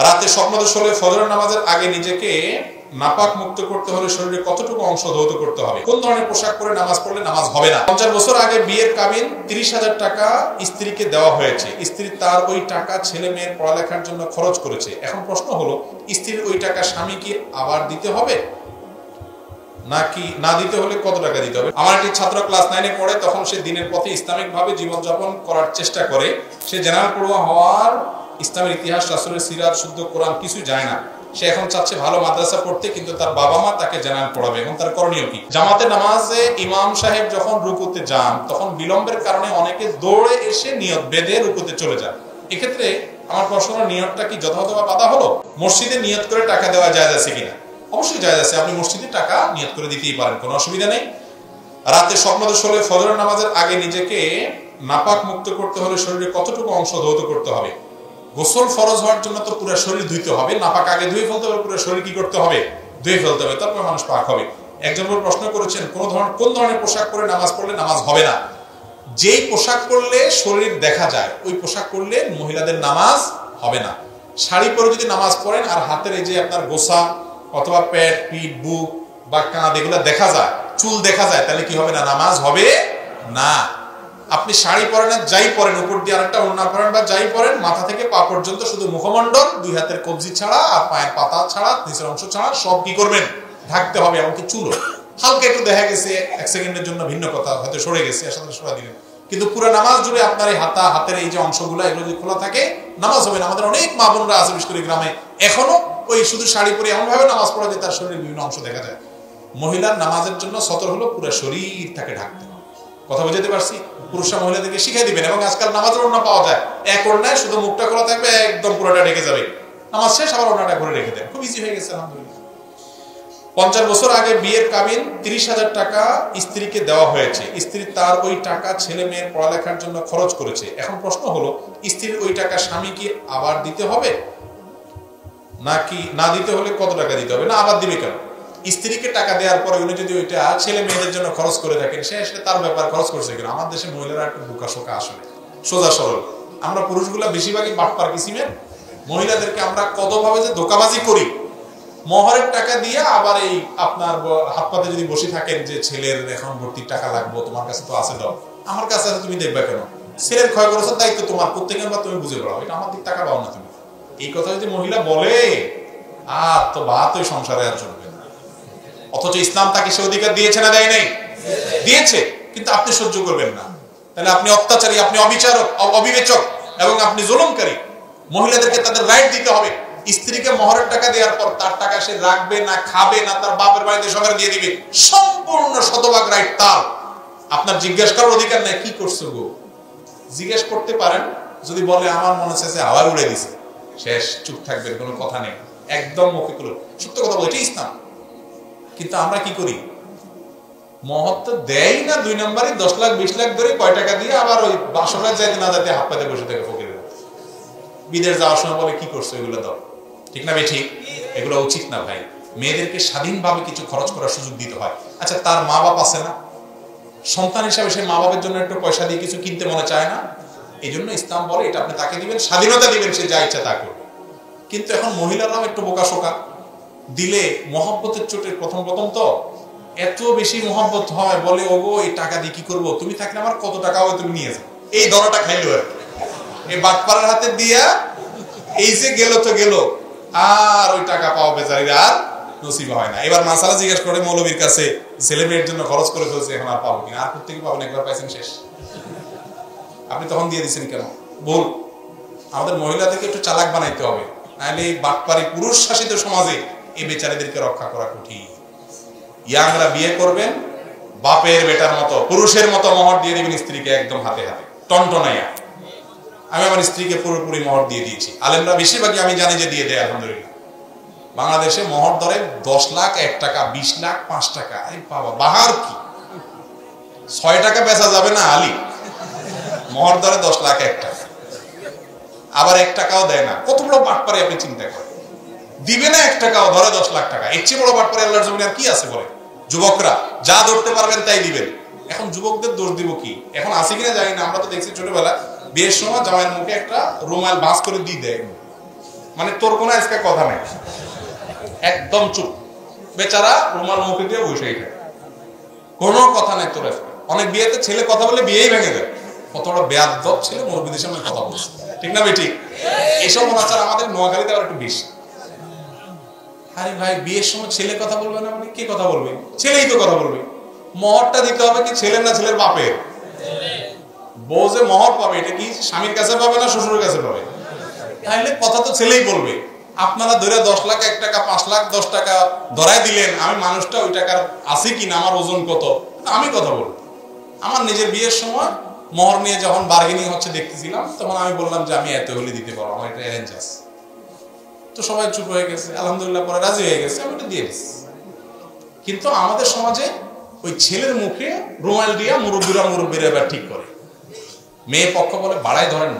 রাতে স্বপ্নদোষ হলে ফজরের নামাজের আগে নিজেকে নাপাক মুক্ত করতে হলে শরীরে কতটুকু অংশ ধৌত করতে হবে? কোন ধরনের পোশাক পরে নামাজ পড়লে নামাজ হবে না? 50 বছর আগে বিয়ের কাবিন 30,000 টাকা স্ত্রীকে দেওয়া হয়েছে। স্ত্রী তার ওই টাকা ছেলে মেয়ের পড়ালেখার জন্য খরচ করেছে। এখন প্রশ্ন হলো, স্ত্রীর ওই টাকা স্বামীকে আবার দিতে হবে নাকি না দিতে হলে কত টাকা দিতে হবে? আমার একটি ছাত্র ক্লাস 9-এ পড়ে, তখন সে দিনের পথে ইসলামিক ভাবে জীবনযাপন করার চেষ্টা করে। সে জেনারেল পড়ুয়া হওয়ার ইসলামের ইতিহাস, রাসূলের সিরাত, শুদ্ধ কোরআন কিছু জানে না। সে এখন চাচ্ছে ভালো মাদ্রাসা পড়তে, কিন্তু তার বাবা মা তাকে জেনারেল পড়াবে। এখন তার করণীয় কি? জামাতে নামাজে ইমাম সাহেব যখন রুকুতে যান, তখন বিলম্বের কারণে অনেকে দৌড়ে এসে নিয়ত বেঁধে রুকুতে চলে যান। এক্ষেত্রে আমার প্রশ্ন, নিয়তটা কি যথাযথভাবে বাধা হলো? মসজিদে নিয়ত করে টাকা দেওয়া জায়েজ আছে কিনা? অবশ্যই জায়েজ আছে। আপনি মসজিদে টাকা নিয়ত করে দিতেই পারেন, কোনো অসুবিধা নেই। রাতে স্বপ্নদোষ হলে ফজরের নামাজের আগে নিজেকে নাপাক মুক্ত করতে হলে শরীরে কতটুকু অংশ ধৌত করতে হবে? গোসল ফরজ হওয়ার জন্য তো পুরো শরীর ধুইতে হবে। নাপাক আগে ধুয়ে ফেলতে হবে, পুরো শরীর কি করতে হবে? ধুয়ে ফেলতে হবে, তারপর মানুষ পাক হবে। একজন প্রশ্ন করেছেন, কোন ধরনের পোশাক পরে নামাজ পড়লে নামাজ হবে না? যেই পোশাক পরলে শরীর দেখা যায় ওই পোশাক পরলে মহিলাদের নামাজ হবে না। শাড়ি পরে যদি নামাজ পড়েন আর হাতের এই যে আপনার গোসা অথবা পেট, পিঠ, বুক বা কাঁধ এগুলো দেখা যায়, চুল দেখা যায়, তাহলে কি হবে না? নামাজ হবে না। আপনি শাড়ি পরেন আর যাই পরেন, উপর দিয়ে আরেকটা ওড়না পরেন বা যাই পরেন, মাথা থেকে পা পর্যন্ত শুধু মুখমণ্ডল, দুই হাতের কবজি ছাড়া আর পায়ের পাতা ছাড়া, নিচের অংশ ছাড়া সব কি করবেন? ঢাকতে হবে। এমনকি চুলও হালকা একটু দেখা গেছে 1 সেকেন্ডের জন্য ভিন্ন কথা, হয়তো সরে গেছে, আসলে সরা দিলেন, কিন্তু পুরো নামাজ জুড়ে আপনার এই হাতের এই যে অংশগুলো এগুলো যদি খোলা থাকে নামাজ হবে না। আমাদের অনেক মা বোনরা আছে, বিশেষ করে গ্রামে, এখনো ওই শুধু শাড়ি পরে এমন ভাবে নামাজ পড়া যে তার শরীরের বিভিন্ন অংশ দেখা যায়। মহিলার নামাজের জন্য সতর হলো পুরো শরীরটাকে ঢাকতে হবে। কথা বুঝতে পারছি? পুরুষরা মহিলাদেরকে শিখিয়ে দিবেন। এবং আজকাল নামাজের ওড়না পাওয়া যায়, এক ওড়নায় শুধু মুখটা খোলা থাকবে, একদম পুরোটা ঢেকে যাবে। নামাজ শেষ, আবার ওড়নাটা ঘুরে রেখে দেন। খুব ইজি হয়ে গেছে, আলহামদুলিল্লাহ। 50 বছর আগে বিয়ের কাবিন 30,000 টাকা স্ত্রীকে দেওয়া হয়েছে। স্ত্রী তার ওই টাকা ছেলে মেয়ের পড়ালেখার জন্য খরচ করেছে। এখন প্রশ্ন হলো, স্ত্রীর ওই টাকা স্বামীকে আবার দিতে হবে নাকি না দিতে হলে কত টাকা দিতে হবে? না, আবার দিবে কেন? স্ত্রীকে টাকা দেওয়ার পরে উনি যদি ওইটা ছেলে মেয়েদের জন্য খরচ করে থাকেন, সে আসলে তার ব্যাপার, খরচ করছে কেন? আমার দেশে মহিলারা একটু বোকা শোকা, আসলে সোজা সরল। আমরা পুরুষগুলা বেশিরভাগই বাটপার কিসিমের। মহিলাদেরকে আমরা কতভাবে যে ধোকাবাজি করি। মহরের টাকা দিয়ে আবার এই আপনার হাত পাতে যদি বসে থাকেন যে ছেলের এখন ভর্তির টাকা লাগবে, তোমার কাছে তো আছে, দাও। আমার কাছে আছে, তুমি দেখবে কেন? ছেলের ক্ষয় খরচের দায়িত্ব তোমার, প্রত্যেকের বা তুমি বুঝে পড়াও, এটা আমার দিক টাকা পাও না তুমি। এই কথা যদি মহিলা বলে, আর তো বাত ওই সংসারে আর চলবে না। অথচ ইসলাম তাকে সে অধিকার দিয়েছে না দেয় নাই? দিয়েছে, কিন্তু আপনি সহ্য করবেন না। তাহলে আপনি অত্যাচারী, আপনি অবিচারক, অবিবেচক এবং আপনি জুলুমকারী। মহিলাদেরকে তাদের রাইট দিতে হবে। স্ত্রীকে মহরের টাকা দেওয়ার পর তার টাকা সে রাখবে না, খাবে না, তার বাপের বাড়িতে সবাই দিয়ে দিবে, সম্পূর্ণ শতভাগ রাইট তার। আপনার জিজ্ঞেস করার অধিকার নেই কি করছো গো। জিজ্ঞেস করতে পারেন, যদি বলে আমার মনে হচ্ছে যে হাওয়ায় উড়ে দিছে, শেষ, চুপ থাকবেন, কোনো কথা নেই, একদম মুখে খুলো, সত্য কথা বলে, এটাই ইসলাম। কিন্তু আমরা কি করি? মহর তো দেয় না, 2 নম্বরে 10 লাখ 20 লাখ ধরে কয় টাকা দিয়ে আবার ওই বাসরাত যাইতে না যাইতে হাত পাতে বসে থেকে ফকির বিদেশ যাওয়ার সময় বলে কি করছো, এগুলো দাও। ঠিক না ভাই? ঠিক, এগুলো উচিত না ভাই। মেয়েদেরকে স্বাধীনভাবে কিছু খরচ করার সুযোগ দিতে হয়। আচ্ছা, তার মা বাপ আছে না? সন্তান হিসাবে সে মা বাপের জন্য একটু পয়সা দিয়ে কিছু কিনতে মনে চায় না? এই জন্য ইসলাম বলে এটা আপনি তাকে দিবেন, স্বাধীনতা দিবেন, সে যা ইচ্ছা তা করবে। কিন্তু এখন মহিলারাও একটু বোকা শোকা, দিলে মহব্বতের চোটে প্রথম তো এত বেশি মহব্বত হয়, বলে ওগো এই টাকা দিয়ে কি করবো, তুমি থাকলে আমার কত টাকা হবে, তুমি নিয়ে যাও, এই দরটা খাইলো আর এই বাটপাড়ার হাতে দিয়া এই যে গেল তো গেল, আর ওই টাকা পাওয়া বেচারিরা আর নসিব হয় না। এবার মাসালা জিজ্ঞেস করে মৌলবীর কাছে, ছেলে মেয়ের জন্য খরচ করে ফেলছে, এখন আর পাবো কিনা? আর প্রত্যেকে পাবেন, একবার পাইছেন শেষ। আপনি তখন দিয়ে দিচ্ছেন কেন? ভুল। আমাদের মহিলাদেরকে একটু চালাক বানাইতে হবে, নাহলে এই বাটপাড়ি পুরুষ শাসিত সমাজে এই বেচারিদেরকে রক্ষা করা কঠিন। ইয়াংরা বিয়ে করবেন বাপের বেটার মতো, পুরুষের মতো মহর দিয়ে দিবেন স্ত্রীকে, একদম হাতে হাতে টনটনাইয়া। আমি আমার স্ত্রীকে পুরোপুরি মহর দিয়ে দিয়েছি। আলেমরা বেশিরভাগই আমি জানি যে দিয়ে দেয়, আলহামদুলিল্লাহ। বাংলাদেশে মহর ধরে 10 লাখ 1 টাকা, 20 লাখ 5 টাকা। এই বাবা, বাহার কি 6 টাকা বেচা যাবে না আলী? মহর ধরে 10 লাখ 1 টাকা, আবার 1 টাকাও দেয় না। কত বড় বাটপারে আপনি চিন্তা করেন। দিবে না 1 টাকাও, ধরে 10 লাখ টাকা। এর চেয়ে বড় বাটপারে আল্লাহর জমিনে আর কি আছে বলে? যুবকরা যা ধরতে পারবেন তাই দিবেন। এখন যুবকদের দোষ দিব কি? এখন আছে কিনা জানি না, আমরা তো দেখছি ছোটবেলা বিয়ের সময় জামাইয়ের মুখে একটা রুমাল ভাঁজ করে দিয়ে দেয়, মানে তোর কোনো আজকে কথা নেই, একদম চুপ, বেচারা রুমাল মুখে দিয়ে বসেই থাকে, কোনো কথা নাই তোর। অনেক বিয়েতে ছেলে কথা বলে বিয়েই ভেঙে যায়, কতটা বেয়াদব ছিল মুরব্বিদের সামনে কথা বলছে, ঠিক না বেঠিক? এইসব অনাচার আমাদের নোয়াখালীতে আবার একটু বেশি। আরে ভাই, বিয়ের সময় ছেলে কথা বলবে না মানে কে কথা বলবে? ছেলেই তো কথা বলবে। মহরটা দিতে হবে কি ছেলের না ছেলের বাপের? বউ যে মহর পাবে এটা কি স্বামীর কাছে পাবে না শ্বশুরের কাছে পাবে? তাহলে কথা তো ছেলেই বলবে। আপনারা ধরে 10 লাখ 1 টাকা 5 লাখ 10 টাকা ধরাই দিলেন, আমি মানুষটা ওই টাকার আছে কিনা, আমার ওজন কত, আমি কথা বলবো। আমার নিজের বিয়ের সময় মোহর নিয়ে যখন বার্গেনিং হচ্ছে দেখতেছিলাম, তখন আমি বললাম যে আমি এত হলে দিতে পারবো, আমার এটা অ্যারেঞ্জ আছে। তো সবাই চুপ হয়ে গেছে, আলহামদুলিল্লাহ পরে রাজি হয়ে গেছে, আমি এটা দিয়ে দিচ্ছি। কিন্তু আমাদের সমাজে ওই ছেলের মুখে রুমাল দিয়া মুরব্বীরা এবার ঠিক করে, মেয়ে পক্ষ বলে বাড়াই ধরেন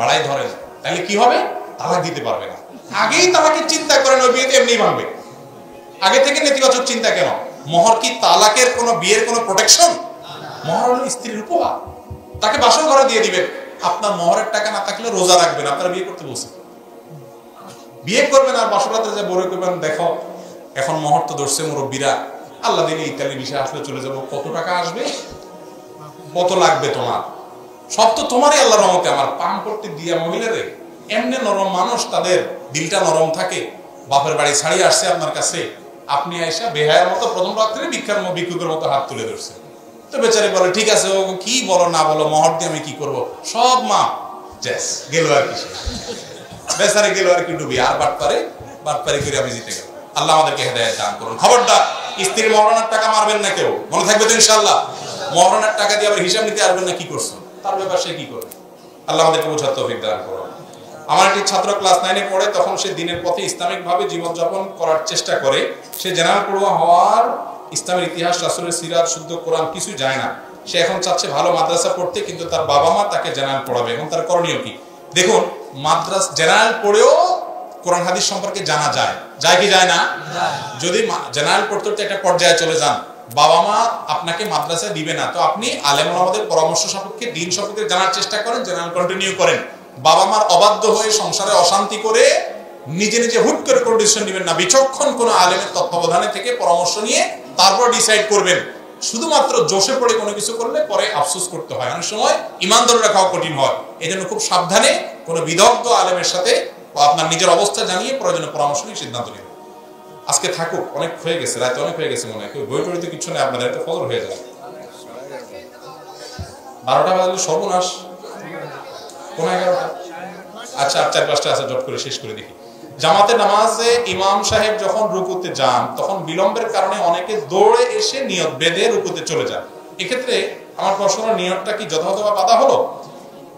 তাহলে কি হবে? তালাক দিতে পারবে না। আগেই তালাকের চিন্তা করেন, ওই বিয়েতে এমনি ভাঙবে। আগে থেকে নেতিবাচক চিন্তা কেন? মোহর কি তালাকের কোনো বিয়ের কোনো প্রোটেকশন? মোহর হলো স্ত্রীর উপহার, তাকে বাসর ঘরে দিয়ে দিবেন। আপনার মোহরের টাকা না থাকলে রোজা রাখবেন, আপনারা বিয়ে করতে বসে বিয়ে করবেন আর বাসর রাতে যে বড় করবেন, দেখো এখন মোহর তো ধরছে মুরব্বীরা, আল্লাহ দিলে ইত্যাদি বিষয় আসলে চলে যাবো, কত টাকা আসবে, কত লাগবে তোমার, সব তো তোমারই আল্লাহর রহমতে। আমার পান করতে দিয়া মহিলারে, এমনি নরম মানুষ, তাদের দিলটা নরম থাকে। বাপের বাড়ি ছাড়িয়ে আসছে আপনার কাছে, আপনি আইসা বেহায়ের মতো প্রথম রাত্রে ভিক্ষুকের মতো হাত তুলে ধরছে। তো বেচারি বলে ঠিক আছে, ও কি বলো না বলো, মোহর দিয়ে আমি কি করবো, সব মা গেল আর কি, বেচারে গেল আর কি ডুবি, আর বাটপারি করে আমি জিতে গেল। আল্লাহ আমাদেরকে হেদায়েত দান করুন। খবরদার স্ত্রীর মহরানার টাকা মারবেন না কেউ, মনে থাকবে তো ইনশাআল্লাহ। মহরানার টাকা দিয়ে আবার হিসাব নিতে আসবেন না কি করছো, তার ব্যাপার সে কি করবে। আল্লাহ আমাদেরকে বোঝার তৌফিক দান করুন। আমার একটি ছাত্র ক্লাস 9-এ পড়ে, তখন সে দিনের পথে ইসলামিক ভাবে জীবনযাপন করার চেষ্টা করে। সে জেনারেল পড়ুয়া হওয়ার, ইসলামের ইতিহাস, রাসূলের সিরাত, শুদ্ধ কোরআন কিছুই যায় না। সে এখন চাচ্ছে ভালো মাদ্রাসা পড়তে, কিন্তু তার বাবা মা তাকে জেনারেল পড়াবে। এখন তার করণীয় কি? দেখুন, মাদ্রাসা জেনারেল পড়েও কোরআন হাদিস সম্পর্কে জানা যায় কি যায় না? যদি জেনারেল পড়তে একটা পর্যায়ে চলে যান, বাবা মা আপনাকে মাদ্রাসায় দিবে না, তো আপনি আলেম ওলামাদের পরামর্শ সাপেক্ষে দিন সম্পর্কে জানার চেষ্টা করেন, জেনারেল কন্টিনিউ করেন। বাবা মার অবাধ্য হয়ে সংসারে অশান্তি করে নিজে হুট করে কোনো ডিসিশন নেবেন না। বিচক্ষণ কোনো আলেমের তত্ত্বাবধানে থেকে পরামর্শ নিয়ে তারপর ডিসাইড করবেন। শুধুমাত্র জোশে পড়ে কোনো কিছু করলে পরে আফসোস করতে হয়, অনেক সময় ঈমান ধরে রাখাও কঠিন হয়। এই জন্য খুব সাবধানে কোনো বিদগ্ধ আলেমের সাথে আপনার নিজের অবস্থা জানিয়ে প্রয়োজনীয় পরামর্শ নিয়ে সিদ্ধান্ত নেবেন। আজকে থাকুক, অনেক হয়ে গেছে, রাতে অনেক হয়ে গেছে, মনে হয় বই টড়িতে কিছু নেই, আপনাদের একটা ফজর হয়ে যাবে। 12টা বাজলে সর্বনাশ, কোন 11টা? আচ্ছা, 4-5টা আছে, জট করে শেষ করে দেখি। জামাতে নামাজে ইমাম সাহেব যখন রুকুতে যান, তখন বিলম্বের কারণে অনেকে দৌড়ে এসে নিয়ত বেঁধে রুকুতে চলে যান। এক্ষেত্রে আমার প্রশ্ন, নিয়তটা কি যথাযথভাবে বাঁধা হলো?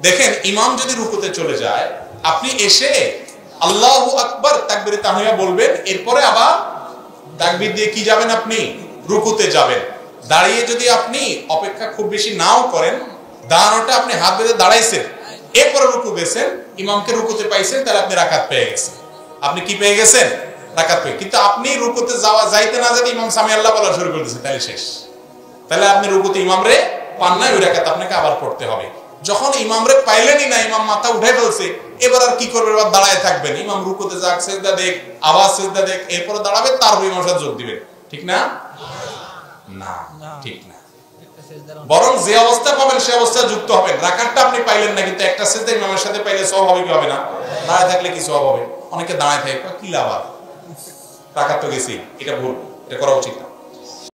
দেখেন, ইমাম যদি রুকুতে চলে যায়, আপনি এসে আল্লাহু আকবার তাকবীরে তাহমিয়া বলবেন, এরপরে আবার তাকবীর দিয়ে কি যাবেন, আপনি রুকুতে যাবেন। দাঁড়িয়ে যদি আপনি অপেক্ষা খুব বেশি নাও করেন, দাঁড়ানোটা আপনি হাত বেঁধে দাঁড়াইছেন, এরপরে রুকু গেছেন, ইমামকে রুকুতে পাইছেন, তাহলে আপনি রাকাত পেয়ে গেছেন। আপনি কি পেয়ে গেছেন? রাকাত পেয়ে। কিন্তু আপনি রুকুতে যাইতে না যেতে ইমাম সামি আল্লাহ বলা শুরু করে দিয়েছে, তাহলে শেষ। তাহলে আপনি রুকুতে ইমামরে পান নাই, ওই রাকাত আপনাকে আবার পড়তে হবে। যখন ইমামরে পাইলেনই না, ইমাম মাথা উঠে ফেলছে, এবার আর কি করবে? এবার দাঁড়ায় থাকবেন। ইমাম রুকুতে যাক, সিজদা দেখ, আবার সিজদা দেখ, এরপরে দাঁড়াবে, তারপর ইমামের সাথে যোগ দিবেন। ঠিক না? না, ঠিক না। বরং যে অবস্থা পাবেন সে অবস্থায় যুক্ত হবেন। রাকাতটা আপনি পাইলেন না, কিন্তু একটা সিজদা ইমামের সাথে পাইলে সওয়াব হবে কি হবে না? দাঁড়ায় থাকলে কি সওয়াব হবে? অনেকে দাঁড়ায় থাকে, কি লাভ আর, রাকাত তো গেছি, এটা ভুল, এটা করা উচিত না।